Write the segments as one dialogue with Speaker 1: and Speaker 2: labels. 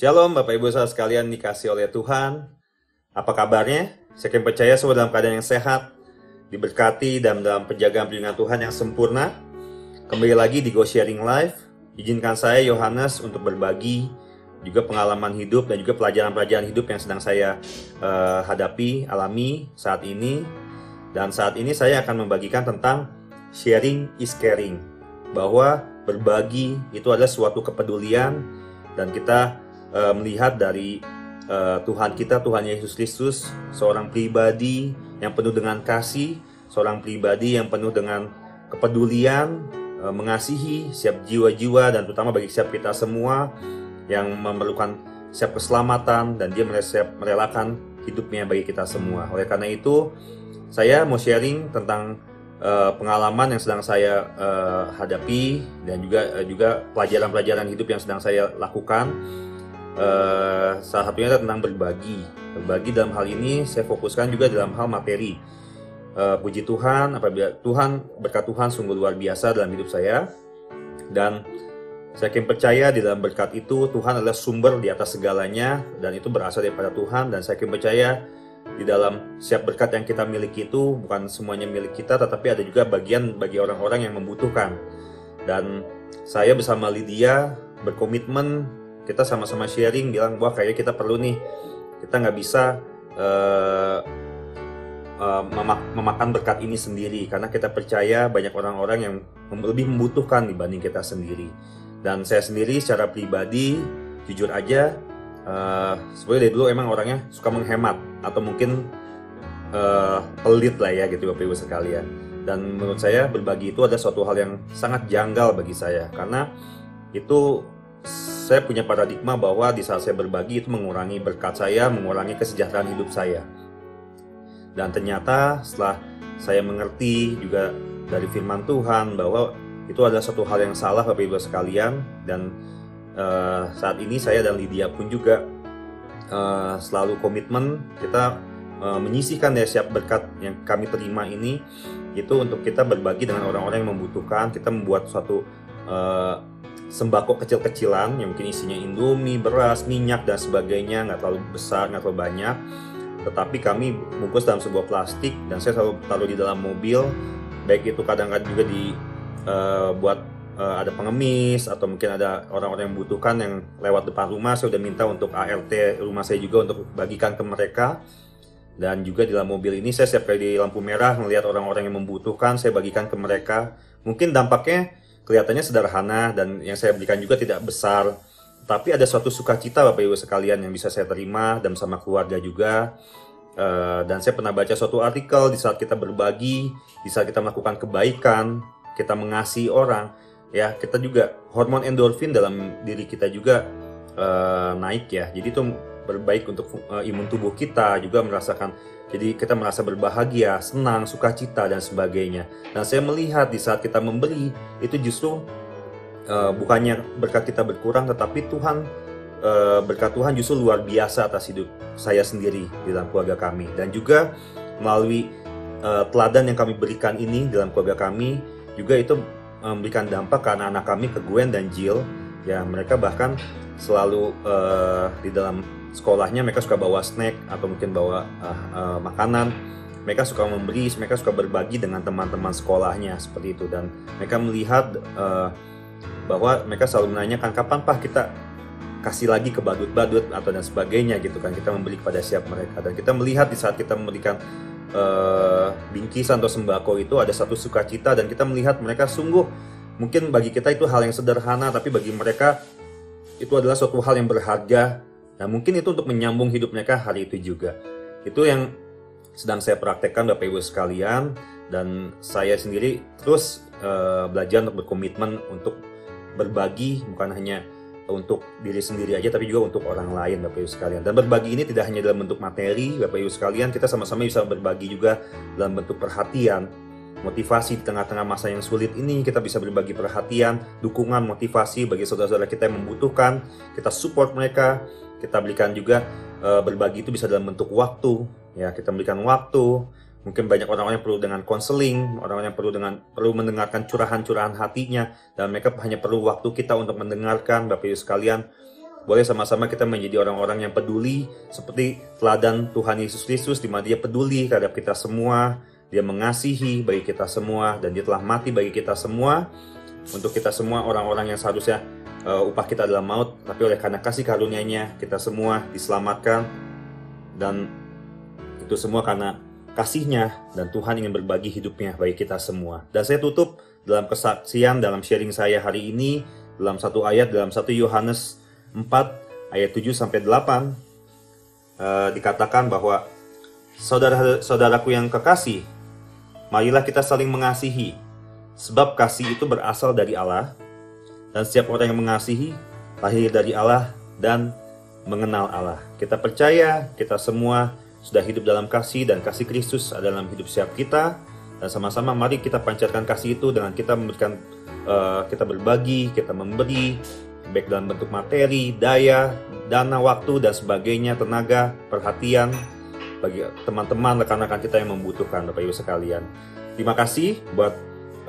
Speaker 1: Shalom Bapak Ibu saudara sekalian dikasih oleh Tuhan. Apa kabarnya? Saya percaya semua dalam keadaan yang sehat, diberkati dan dalam penjagaan perlindungan Tuhan yang sempurna. Kembali lagi di Go Sharing Life. Izinkan saya Yohanes untuk berbagi juga pengalaman hidup dan juga pelajaran-pelajaran hidup yang sedang saya alami saat ini. Dan saat ini saya akan membagikan tentang sharing is caring. Bahwa berbagi itu adalah suatu kepedulian dan kita melihat dari Tuhan kita, Tuhan Yesus Kristus, seorang pribadi yang penuh dengan kasih, seorang pribadi yang penuh dengan kepedulian, mengasihi setiap jiwa-jiwa dan terutama bagi setiap kita semua yang memerlukan setiap keselamatan, dan dia merelakan hidupnya bagi kita semua. Oleh karena itu, saya mau sharing tentang pengalaman yang sedang saya hadapi dan juga pelajaran-pelajaran hidup yang sedang saya lakukan. Salah satunya tentang berbagi dalam hal ini saya fokuskan juga dalam hal materi. Puji Tuhan, apabila berkat Tuhan sungguh luar biasa dalam hidup saya, dan saya yakin percaya di dalam berkat itu Tuhan adalah sumber di atas segalanya, dan itu berasal daripada Tuhan. Dan saya yakin percaya di dalam setiap berkat yang kita miliki itu bukan semuanya milik kita, tetapi ada juga bagian bagi orang-orang yang membutuhkan. Dan saya bersama Lydia berkomitmen, kita sama-sama sharing, bilang bahwa kayaknya kita perlu nih, kita nggak bisa memakan berkat ini sendiri, karena kita percaya banyak orang-orang yang lebih membutuhkan dibanding kita sendiri. Dan saya sendiri secara pribadi, jujur aja, sebenarnya dari dulu emang orangnya suka menghemat, atau mungkin pelit lah ya gitu Bapak Ibu sekalian. Dan menurut saya berbagi itu ada suatu hal yang sangat janggal bagi saya, karena itu saya punya paradigma bahwa di saat saya berbagi itu mengurangi berkat saya, mengurangi kesejahteraan hidup saya. Dan ternyata setelah saya mengerti juga dari firman Tuhan bahwa itu adalah suatu hal yang salah Bapak Ibu sekalian. Dan saat ini saya dan Lydia pun juga selalu komitmen kita menyisihkan dari setiap berkat yang kami terima ini, itu untuk kita berbagi dengan orang-orang yang membutuhkan. Kita membuat suatu sembako kecil-kecilan yang mungkin isinya Indomie, beras, minyak dan sebagainya, nggak terlalu besar, nggak terlalu banyak, tetapi kami bungkus dalam sebuah plastik dan saya selalu taruh di dalam mobil. Baik itu kadang-kadang juga buat ada pengemis, atau mungkin ada orang-orang yang membutuhkan yang lewat depan rumah, saya udah minta untuk ART rumah saya juga untuk bagikan ke mereka. Dan juga di dalam mobil ini saya setiap kali di lampu merah melihat orang-orang yang membutuhkan, saya bagikan ke mereka. Mungkin dampaknya kelihatannya sederhana dan yang saya berikan juga tidak besar, tapi ada suatu sukacita Bapak Ibu sekalian yang bisa saya terima dan bersama keluarga juga. Dan saya pernah baca suatu artikel, di saat kita berbagi, di saat kita melakukan kebaikan, kita mengasihi orang, ya kita juga hormon endorfin dalam diri kita juga naik ya. Jadi itu berbaik untuk imun tubuh kita juga merasakan. Jadi kita merasa berbahagia, senang, sukacita dan sebagainya. Dan saya melihat di saat kita memberi itu justru bukannya berkat kita berkurang, tetapi berkat Tuhan justru luar biasa atas hidup saya sendiri di dalam keluarga kami. Dan juga melalui teladan yang kami berikan ini dalam keluarga kami, juga itu memberikan dampak ke anak-anak kami, ke Gwen dan Jill. Ya, mereka bahkan selalu di dalam sekolahnya mereka suka bawa snack atau mungkin bawa makanan. Mereka suka memberi, mereka suka berbagi dengan teman-teman sekolahnya seperti itu. Dan mereka melihat bahwa mereka selalu menanyakan, kapan Pak kita kasih lagi ke badut-badut atau dan sebagainya gitu kan. Kita memberi kepada siap mereka. Dan kita melihat di saat kita memberikan bingkisan atau sembako itu ada satu sukacita, dan kita melihat mereka sungguh, mungkin bagi kita itu hal yang sederhana, tapi bagi mereka itu adalah suatu hal yang berharga. Nah mungkin itu untuk menyambung hidup mereka hari itu juga. Itu yang sedang saya praktekkan Bapak Ibu sekalian. Dan saya sendiri terus belajar untuk berkomitmen untuk berbagi, bukan hanya untuk diri sendiri aja, tapi juga untuk orang lain Bapak Ibu sekalian. Dan berbagi ini tidak hanya dalam bentuk materi Bapak Ibu sekalian, kita sama-sama bisa berbagi juga dalam bentuk perhatian, motivasi. Di tengah-tengah masa yang sulit ini kita bisa berbagi perhatian, dukungan, motivasi bagi saudara-saudara kita yang membutuhkan. Kita support mereka. Kita berikan juga berbagi itu bisa dalam bentuk waktu, ya kita berikan waktu. Mungkin banyak orang-orang yang perlu dengan konseling, orang-orang yang perlu mendengarkan curahan-curahan hatinya, dan mereka hanya perlu waktu kita untuk mendengarkan Bapak Ibu sekalian. boleh sama-sama kita menjadi orang-orang yang peduli seperti teladan Tuhan Yesus Kristus, di mana Dia peduli terhadap kita semua, Dia mengasihi bagi kita semua, dan Dia telah mati bagi kita semua, untuk kita semua orang-orang yang seharusnya upah kita adalah maut, tapi oleh karena kasih karunia-Nya kita semua diselamatkan, dan itu semua karena kasih-Nya, dan Tuhan ingin berbagi hidup-Nya bagi kita semua. Dan saya tutup dalam kesaksian dalam sharing saya hari ini dalam satu ayat dalam 1 Yohanes 4 ayat 7-8, dikatakan bahwa saudara-saudaraku yang kekasih, marilah kita saling mengasihi, sebab kasih itu berasal dari Allah, dan setiap orang yang mengasihi lahir dari Allah dan mengenal Allah. Kita percaya kita semua sudah hidup dalam kasih, dan kasih Kristus ada dalam hidup setiap kita, dan sama-sama mari kita pancarkan kasih itu dengan kita memberikan, kita berbagi, kita memberi, baik dalam bentuk materi, daya, dana, waktu, dan sebagainya, tenaga, perhatian bagi teman-teman, rekan-rekan kita yang membutuhkan, Bapak Ibu sekalian. Terima kasih buat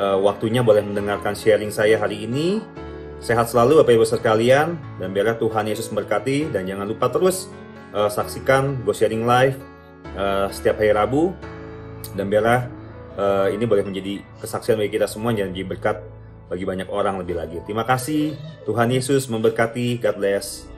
Speaker 1: waktunya boleh mendengarkan sharing saya hari ini. Sehat selalu Bapak Ibu sekalian, dan biarlah Tuhan Yesus memberkati. Dan jangan lupa terus saksikan Go Sharing Live setiap hari Rabu, dan biarlah ini boleh menjadi kesaksian bagi kita semua dan jadi berkat bagi banyak orang lebih lagi. Terima kasih, Tuhan Yesus memberkati. God bless.